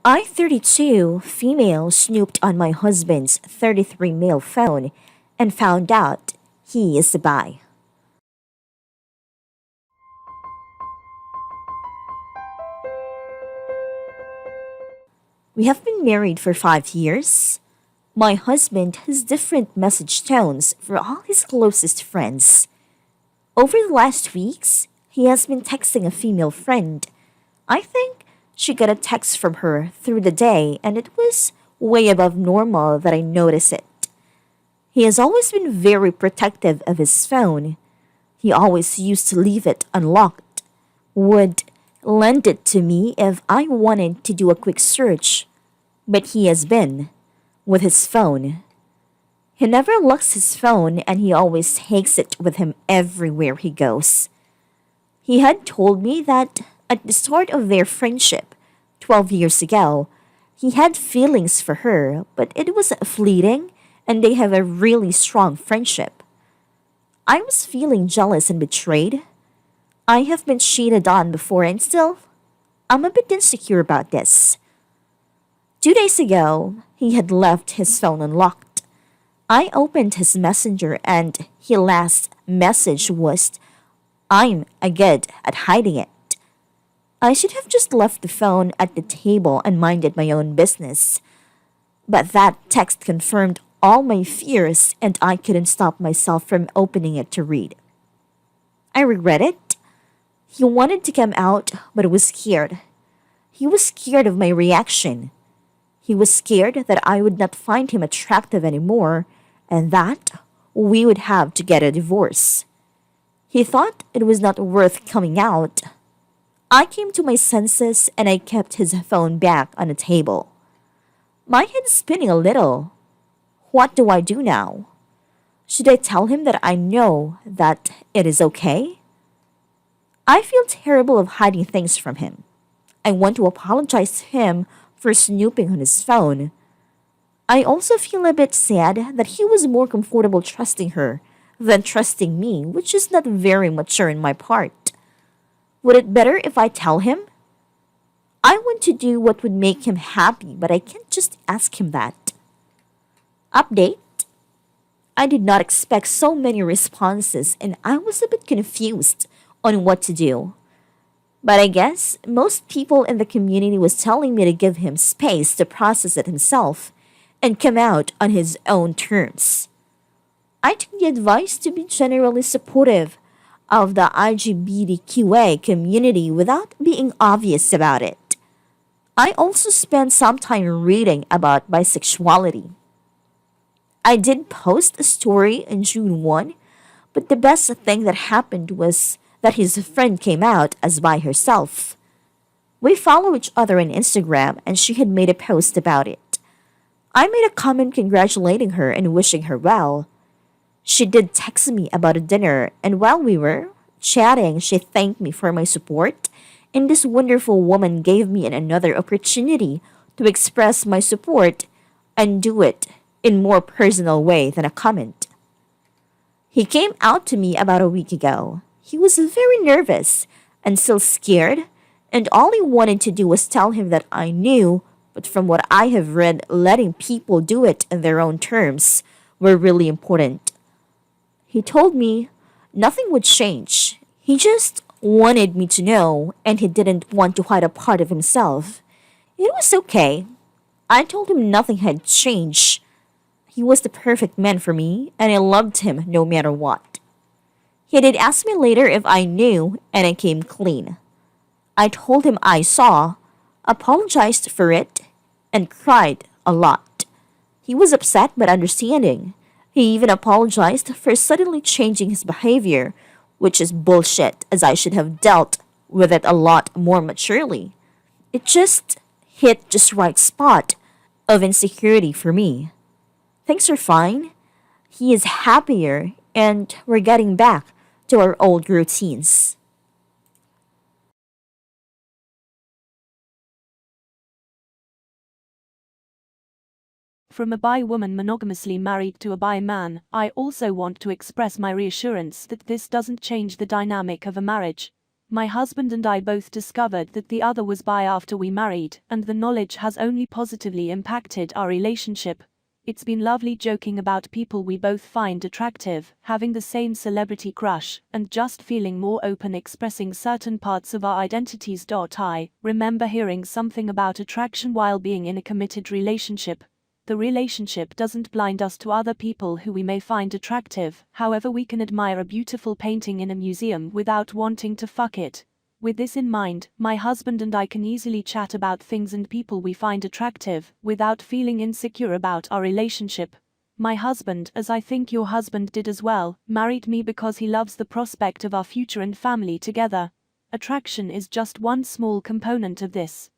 I-32 female snooped on my husband's 33 male phone and found out he is a bi. We have been married for 5 years. My husband has different message tones for all his closest friends. Over the last weeks, he has been texting a female friend. I think she got a text from her through the day and it was way above normal that I notice it. He has always been very protective of his phone. He always used to leave it unlocked, would lend it to me if I wanted to do a quick search, but he has been with his phone. He never locks his phone and he always takes it with him everywhere he goes. He had told me that at the start of their friendship, 12 years ago, he had feelings for her, but it was fleeting and they have a really strong friendship. I was feeling jealous and betrayed. I have been cheated on before and still, I'm a bit insecure about this. 2 days ago, he had left his phone unlocked. I opened his messenger and his last message was, I'm a good at hiding it. I should have just left the phone at the table and minded my own business. But that text confirmed all my fears and I couldn't stop myself from opening it to read. I regret it. He wanted to come out, but was scared. He was scared of my reaction. He was scared that I would not find him attractive anymore and that we would have to get a divorce. He thought it was not worth coming out. I came to my senses and I kept his phone back on the table. My head is spinning a little. What do I do now? Should I tell him that I know that it is okay? I feel terrible of hiding things from him. I want to apologize to him for snooping on his phone. I also feel a bit sad that he was more comfortable trusting her than trusting me, which is not very mature in my part. Would it better if I tell him? I want to do what would make him happy, but I can't just ask him that. Update. I did not expect so many responses and I was a bit confused on what to do. But I guess most people in the community was telling me to give him space to process it himself and come out on his own terms. I took the advice to be generally supportive of the LGBTQA community without being obvious about it. I also spent some time reading about bisexuality. I did post a story on June 1, but the best thing that happened was that his friend came out as bi herself. We follow each other on Instagram and she had made a post about it. I made a comment congratulating her and wishing her well. She did text me about a dinner and while we were chatting, she thanked me for my support and this wonderful woman gave me another opportunity to express my support and do it in more personal way than a comment. He came out to me about a week ago. He was very nervous and still scared, and all he wanted to do was tell him that I knew, but from what I have read, letting people do it in their own terms were really important. He told me nothing would change. He just wanted me to know, and he didn't want to hide a part of himself. It was okay. I told him nothing had changed. He was the perfect man for me, and I loved him no matter what. He did ask me later if I knew, and I came clean. I told him I saw, apologized for it, and cried a lot. He was upset but understanding. He even apologized for suddenly changing his behavior, which is bullshit as I should have dealt with it a lot more maturely. It just hit just right spot of insecurity for me. Things are fine. He is happier and we're getting back to our old routines. From a bi woman monogamously married to a bi man, I also want to express my reassurance that this doesn't change the dynamic of a marriage. My husband and I both discovered that the other was bi after we married, and the knowledge has only positively impacted our relationship. It's been lovely joking about people we both find attractive, having the same celebrity crush, and just feeling more open expressing certain parts of our identities. I remember hearing something about attraction while being in a committed relationship. The relationship doesn't blind us to other people who we may find attractive, however we can admire a beautiful painting in a museum without wanting to fuck it. With this in mind, my husband and I can easily chat about things and people we find attractive, without feeling insecure about our relationship. My husband, as I think your husband did as well, married me because he loves the prospect of our future and family together. Attraction is just one small component of this.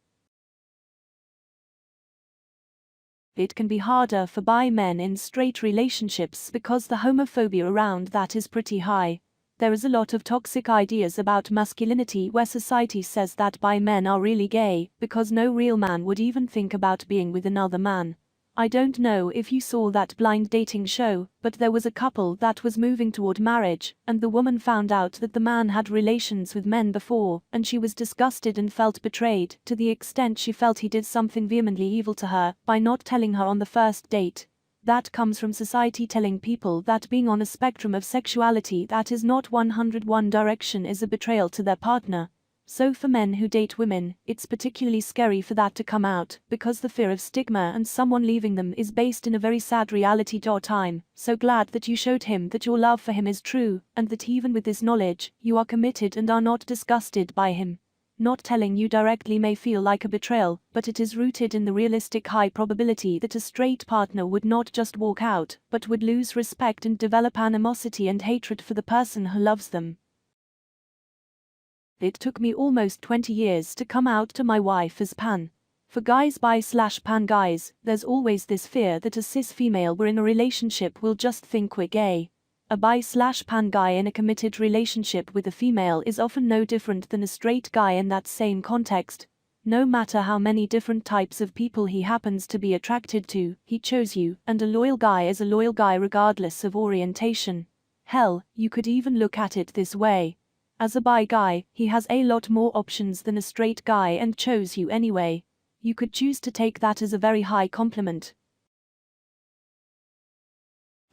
It can be harder for bi men in straight relationships because the homophobia around that is pretty high. There is a lot of toxic ideas about masculinity where society says that bi men are really gay, because no real man would even think about being with another man. I don't know if you saw that blind dating show, but there was a couple that was moving toward marriage, and the woman found out that the man had relations with men before, and she was disgusted and felt betrayed, to the extent she felt he did something vehemently evil to her, by not telling her on the first date. That comes from society telling people that being on a spectrum of sexuality that is not 101 direction is a betrayal to their partner. So for men who date women, it's particularly scary for that to come out, because the fear of stigma and someone leaving them is based in a very sad reality. I'm so glad that you showed him that your love for him is true, and that even with this knowledge, you are committed and are not disgusted by him. Not telling you directly may feel like a betrayal, but it is rooted in the realistic high probability that a straight partner would not just walk out, but would lose respect and develop animosity and hatred for the person who loves them. It took me almost 20 years to come out to my wife as pan. For guys bi/pan guys, there's always this fear that a cis female we're in a relationship will just think we're gay. A bi/pan guy in a committed relationship with a female is often no different than a straight guy in that same context. No matter how many different types of people he happens to be attracted to, he chose you, and a loyal guy is a loyal guy regardless of orientation. Hell, you could even look at it this way. As a bi guy, he has a lot more options than a straight guy and chose you anyway. You could choose to take that as a very high compliment.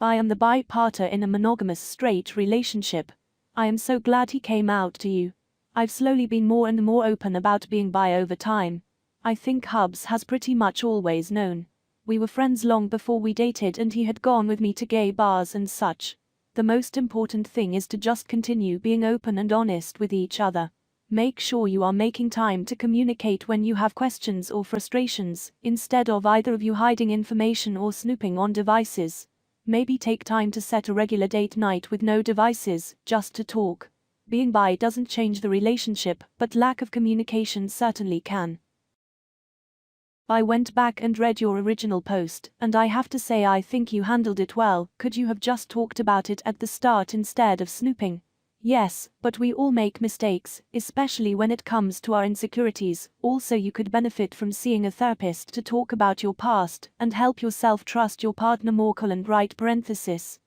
I am the bi partner in a monogamous straight relationship. I am so glad he came out to you. I've slowly been more and more open about being bi over time. I think Hubs has pretty much always known. We were friends long before we dated and he had gone with me to gay bars and such. The most important thing is to just continue being open and honest with each other. Make sure you are making time to communicate when you have questions or frustrations, instead of either of you hiding information or snooping on devices. Maybe take time to set a regular date night with no devices, just to talk. Being bi doesn't change the relationship, but lack of communication certainly can. I went back and read your original post, and I have to say I think you handled it well. Could you have just talked about it at the start instead of snooping? Yes, but we all make mistakes, especially when it comes to our insecurities. Also, you could benefit from seeing a therapist to talk about your past and help yourself trust your partner more. Parenthesis.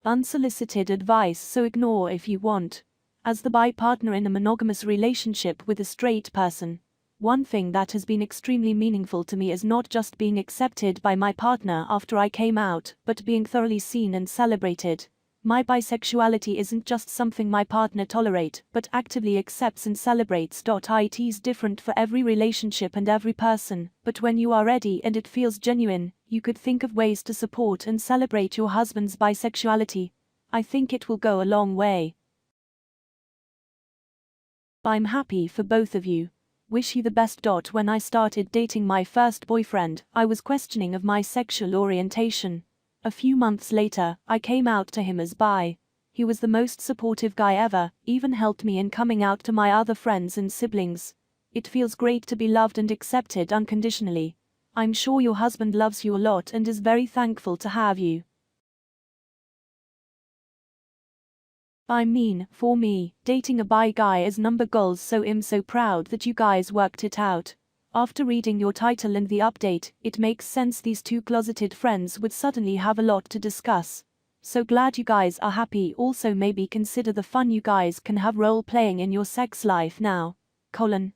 Unsolicited advice, so ignore if you want. As the bi partner in a monogamous relationship with a straight person, one thing that has been extremely meaningful to me is not just being accepted by my partner after I came out, but being thoroughly seen and celebrated. My bisexuality isn't just something my partner tolerates, but actively accepts and celebrates. It is different for every relationship and every person, but when you are ready and it feels genuine, you could think of ways to support and celebrate your husband's bisexuality. I think it will go a long way. I'm happy for both of you. Wish you the best. When I started dating my first boyfriend, I was questioning of my sexual orientation. A few months later, I came out to him as bi. He was the most supportive guy ever, even helped me in coming out to my other friends and siblings. It feels great to be loved and accepted unconditionally. I'm sure your husband loves you a lot and is very thankful to have you. I mean, for me, dating a bi guy is number goals, so I'm so proud that you guys worked it out. After reading your title and the update, it makes sense these two closeted friends would suddenly have a lot to discuss. So glad you guys are happy. Also maybe consider the fun you guys can have role playing in your sex life now. Colon.